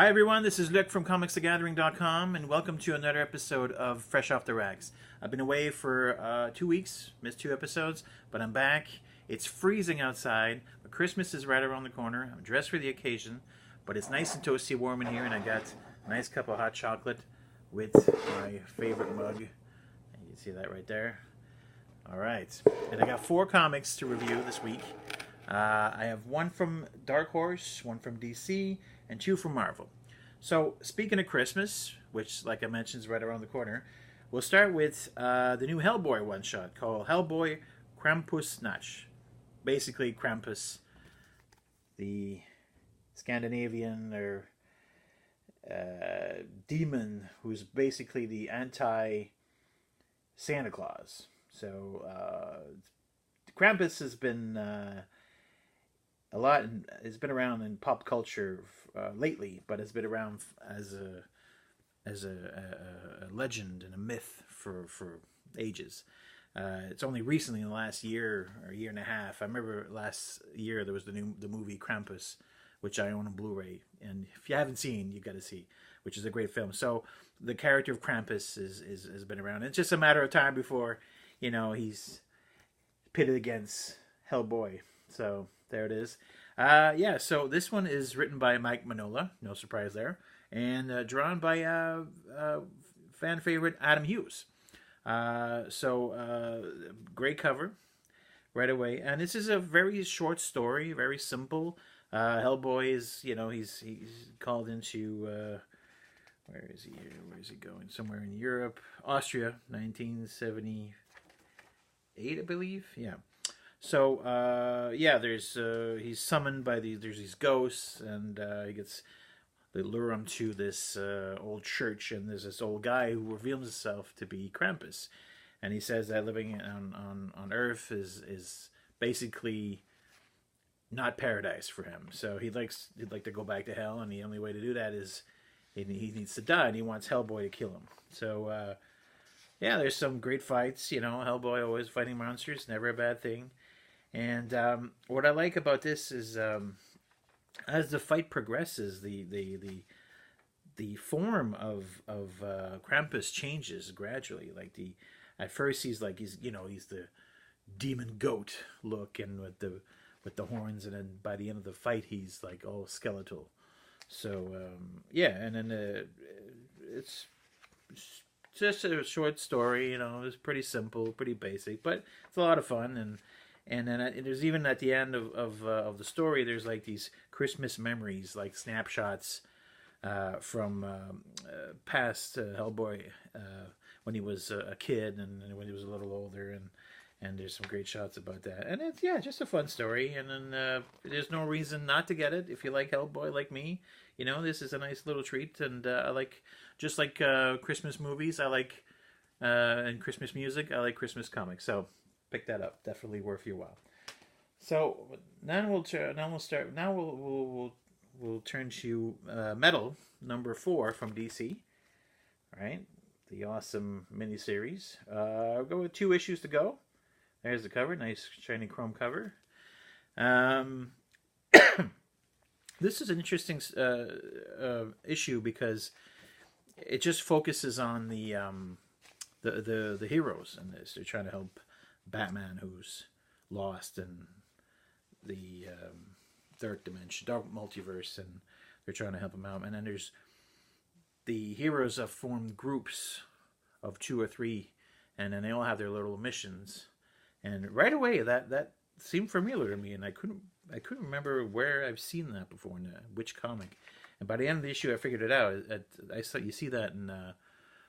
Hi everyone, this is Luc from comicsthegathering.com and welcome to another episode of Fresh Off the Racks. I've been away for 2 weeks, missed 2 episodes, but I'm back. It's freezing outside, but Christmas is right around the corner. I'm dressed for the occasion, but it's nice and toasty warm in here, and I got a nice cup of hot chocolate with my favorite mug. You can see that right there. Alright, and I got 4 comics to review this week. I have one from Dark Horse, one from DC, and 2 from Marvel. So, speaking of Christmas, which, like I mentioned, is right around the corner, we'll start with the new Hellboy one-shot called Hellboy Krampusnacht. Basically, Krampus, the Scandinavian or demon who's basically the anti-Santa Claus. So, Krampus has been it's been around in pop culture lately, but it's been around as a legend and a myth for ages. It's only recently in the last year or year and a half. I remember last year there was the movie Krampus, which I own on Blu-ray, and if you haven't seen, you got to see, which is a great film. So the character of Krampus has been around. It's just a matter of time before, he's pitted against Hellboy. So there it is. Yeah, so this one is written by Mike Mignola, no surprise there, and drawn by fan favorite Adam Hughes. Great cover right away. And this is a very short story, very simple. Hellboy is, he's called into, where is he here? Where is he going? Somewhere in Europe. Austria, 1978, I believe. Yeah. So, he's summoned by there's these ghosts, and they lure him to this old church, and there's this old guy who reveals himself to be Krampus. And he says that living on Earth is basically not paradise for him. So he'd like to go back to hell, and the only way to do that is he needs to die, and he wants Hellboy to kill him. So, there's some great fights. Hellboy always fighting monsters, never a bad thing. And what I like about this is as the fight progresses, the form of Krampus changes gradually. Like at first he's the demon goat look and with the horns, and then by the end of the fight he's like all skeletal. So and then it's just a short story. It's pretty simple, pretty basic, but it's a lot of fun. And then there's even at the end of the story, there's like these Christmas memories, like snapshots from past Hellboy when he was a kid and when he was a little older, and there's some great shots about that. And it's just a fun story. And then there's no reason not to get it if you like Hellboy like me. This is a nice little treat, and I like just like Christmas movies. I like and Christmas music. I like Christmas comics. So pick that up. Definitely worth your while. So now we'll turn to Metal number 4 from DC. All right, the awesome miniseries. I'll go with 2 issues to go. There's the cover, nice shiny chrome cover. This is an interesting issue because it just focuses on the heroes in this. They're trying to help Batman, who's lost in the dark dimension, dark multiverse, and they're trying to help him out. And then there's the heroes have formed groups of 2 or 3, and then they all have their little missions. And right away, that seemed familiar to me, and I couldn't remember where I've seen that before in which comic. And by the end of the issue, I figured it out. I saw you see that in I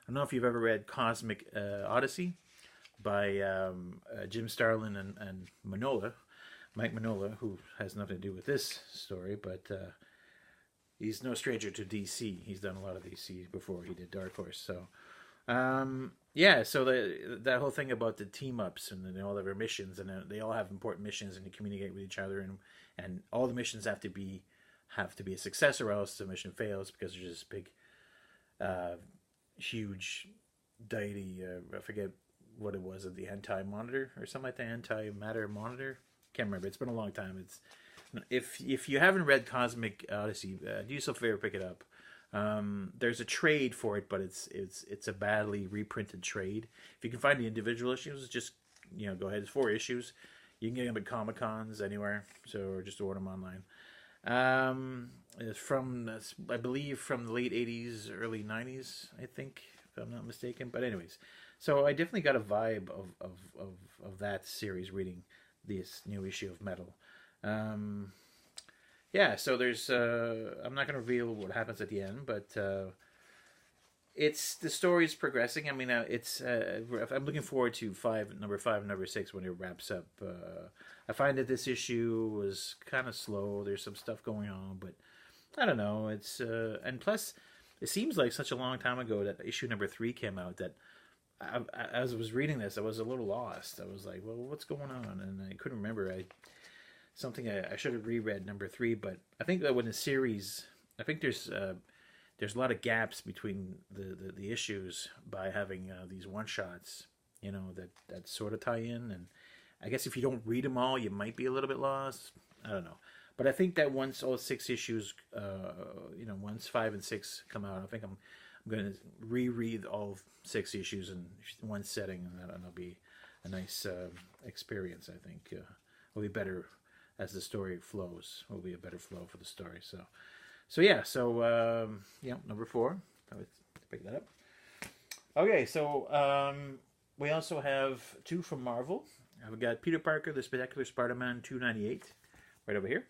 don't know if you've ever read Cosmic Odyssey by Jim Starlin and Mike Mignola, who has nothing to do with this story, but he's no stranger to DC. He's done a lot of DC before he did Dark Horse. So, so that whole thing about the team-ups and then all of their missions, and they all have important missions, and they communicate with each other, and all the missions have to be a success, or else the mission fails because there's this big, huge deity. I forget what it was, the anti-monitor or something like that, anti-matter monitor. Can't remember. It's been a long time. If you haven't read Cosmic Odyssey, do yourself a favor, pick it up. There's a trade for it, but it's a badly reprinted trade. If you can find the individual issues, just go ahead. It's 4 issues. You can get them at Comic Cons anywhere, or just order them online. It's from, I believe, from the late 80s, early 90s, I think, if I'm not mistaken. But anyways, so I definitely got a vibe of that series reading this new issue of Metal. Yeah, so there's, I'm not going to reveal what happens at the end, but the story's progressing. I mean, I'm looking forward to number 5 and number 6 when it wraps up. I find that this issue was kind of slow. There's some stuff going on, but I don't know. And plus, it seems like such a long time ago that issue number 3 came out that as I was reading this, I was a little lost. I was like, well, what's going on? And I couldn't remember. I should have reread number 3, but I think that when the series, I think there's a lot of gaps between the issues by having these one shots, that sort of tie in. And I guess if you don't read them all, you might be a little bit lost. I don't know, but I think that once all 6 issues, once 5 and 6 come out, I think I'm going to reread all 6 issues in one setting, and that'll be a nice experience. I think it'll be better. As the story flows, will be a better flow for the story. So number 4. I would pick that up. Okay, so we also have 2 from Marvel. We've got Peter Parker, the Spectacular Spider-Man 298, right over here.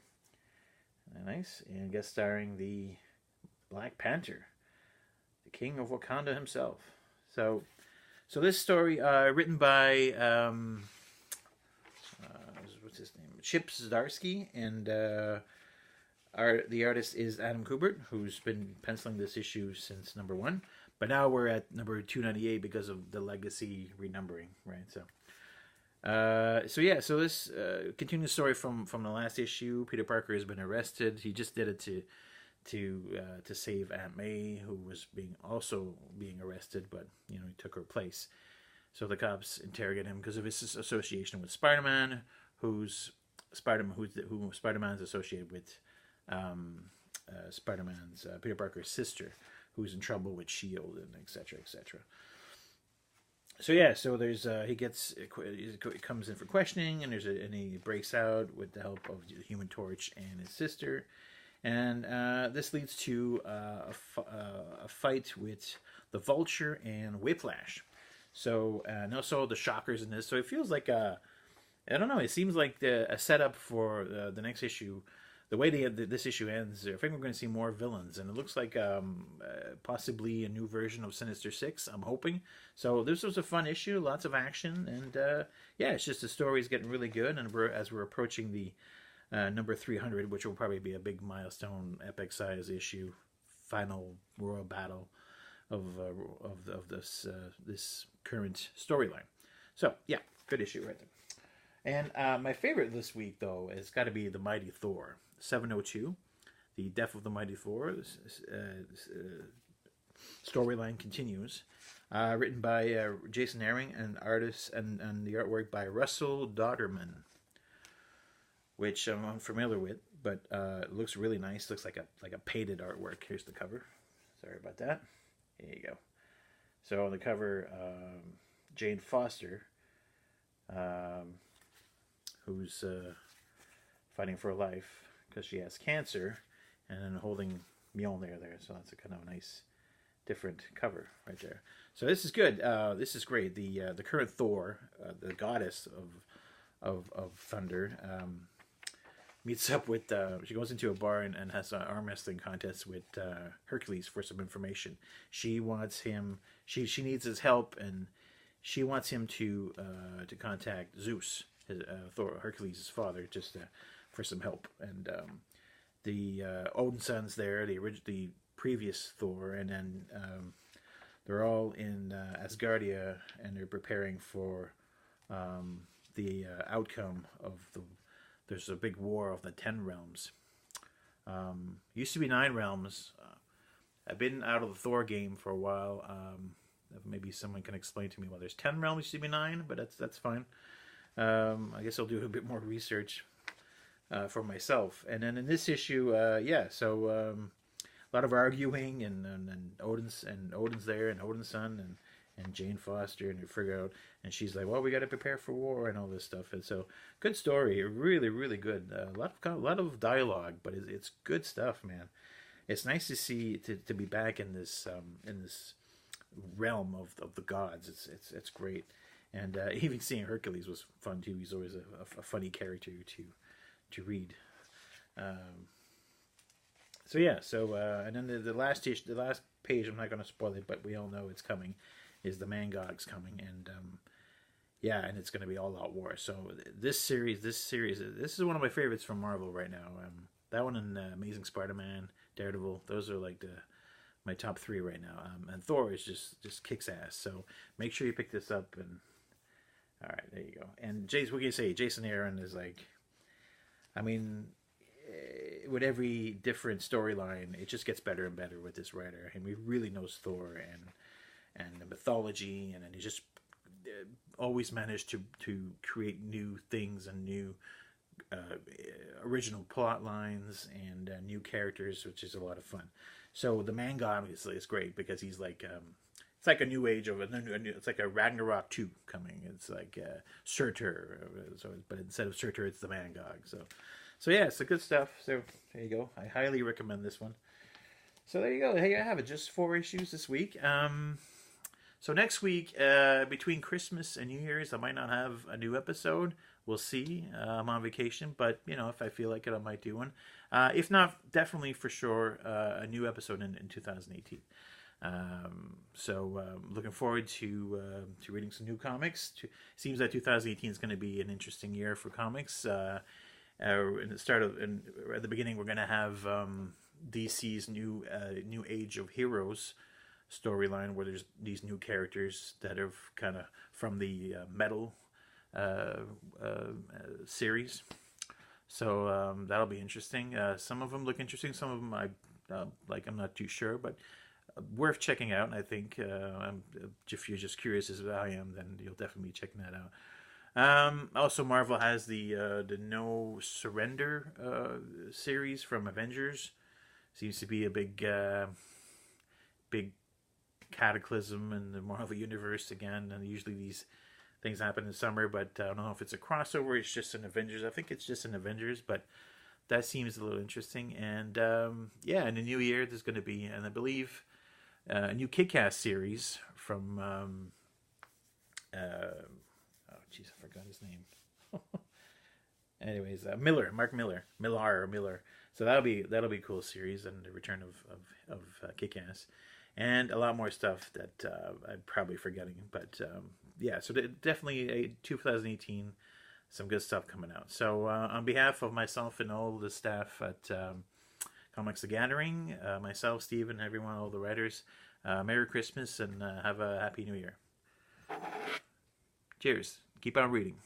Nice, and guest starring the Black Panther, the King of Wakanda himself. So this story, written by what's his name? Chip Zdarsky, and the artist is Adam Kubert, who's been penciling this issue since number 1, but now we're at number 298 because of the legacy renumbering, right? So this continues the story from the last issue. Peter Parker has been arrested. He just did it to save Aunt May, who was also being arrested, but he took her place. So the cops interrogate him because of his association with Spider-Man, who Spider-Man's associated with Spider-Man's Peter Parker's sister, who's in trouble with S.H.I.E.L.D. and etc. etc. So there's he comes in for questioning, and he breaks out with the help of the Human Torch and his sister, and this leads to a fight with the Vulture and Whiplash. So and also the Shockers in this. So it feels like I don't know. It seems like a setup for the next issue. The way this issue ends, I think we're going to see more villains, and it looks like possibly a new version of Sinister Six. I'm hoping. So this was a fun issue, lots of action, and it's just the story's getting really good. And as we're approaching the number 300, which will probably be a big milestone, epic size issue, final royal battle of this current storyline. So good issue right there. And my favorite this week, though, has got to be The Mighty Thor, 702, The Death of the Mighty Thor. This storyline continues. Written by Jason Aaron and artists and the artwork by Russell Dodderman, which I'm unfamiliar with, but it looks really nice. Looks like a painted artwork. Here's the cover. Sorry about that. Here you go. So on the cover, Jane Foster, who's fighting for her life because she has cancer, and then holding Mjolnir there. So that's a kind of nice, different cover right there. So this is good. This is great. The current Thor, the goddess of thunder, meets up with. She goes into a bar and has an arm wrestling contest with Hercules for some information. She wants him. She needs his help, and she wants him to contact Zeus, Thor, Hercules' father, just for some help. And the Odin's son's there, the previous Thor, and then they're all in Asgardia, and they're preparing for the outcome of there's a big war of the 10 realms. Used to be 9 realms. I've been out of the Thor game for a while. Maybe someone can explain to me why there's 10 realms, used to be 9, but that's fine. I guess I'll do a bit more research for myself. And then in this issue, a lot of arguing, and Odin's there, and Odin's son, and Jane Foster, and you figure out, and she's like, well, we got to prepare for war and all this stuff. And so, good story, really, really good. A lot of dialogue, but it's good stuff, man. It's nice to see to be back in this realm of the gods. It's great, and even seeing Hercules was fun too. He's always a funny character to read. So yeah, and then the last page, I'm not going to spoil it, but we all know it's coming. Is the Mangog's coming, and yeah, and it's going to be all out war. So this series, this is one of my favorites from Marvel right now. That one and Amazing Spider-Man, Daredevil, those are like my top 3 right now. And Thor is just kicks ass. So make sure you pick this up. And all right, there you go. And Jason, what can you say? Jason Aaron is like, I mean, with every different storyline, it just gets better and better with this writer. And he really knows Thor and the mythology, and he just always managed to create new things and new original plot lines and new characters, which is a lot of fun. So the manga obviously is great because he's like it's like a new age of it's like a Ragnarok 2 coming. It's like Surtur, but instead of Surtur, it's the Mangog. So yeah, it's good stuff. So there you go. I highly recommend this one. So there you go. Hey, I have it. Just 4 issues this week. So next week, between Christmas and New Year's, I might not have a new episode. We'll see. I'm on vacation, but if I feel like it, I might do one. If not, definitely for sure a new episode in 2018. Looking forward to reading some new comics. Seems that 2018 is going to be an interesting year for comics. At the beginning, we're going to have DC's new Age of Heroes storyline, where there's these new characters that are kind of from the Metal series. So that'll be interesting. Some of them look interesting. Some of them I'm not too sure, but worth checking out. I think if you're just curious as I am, then you'll definitely be checking that out. Also, Marvel has the No Surrender series from Avengers. Seems to be a big cataclysm in the Marvel universe again, and usually these things happen in summer, but I don't know if it's a crossover. It's just an Avengers. I think it's just an Avengers, but that seems a little interesting. And yeah, in the new year, there's going to be, and I believe, a new Kick-Ass series from oh jeez, I forgot his name. Anyways, Mark Miller. So that'll be a cool series, and the return of Kick-Ass, and a lot more stuff that I'm probably forgetting. But yeah, so definitely a 2018, some good stuff coming out. So on behalf of myself and all the staff at Comics The Gathering, myself, Steven, everyone, all the writers, Merry Christmas and have a Happy New Year. Cheers. Keep on reading.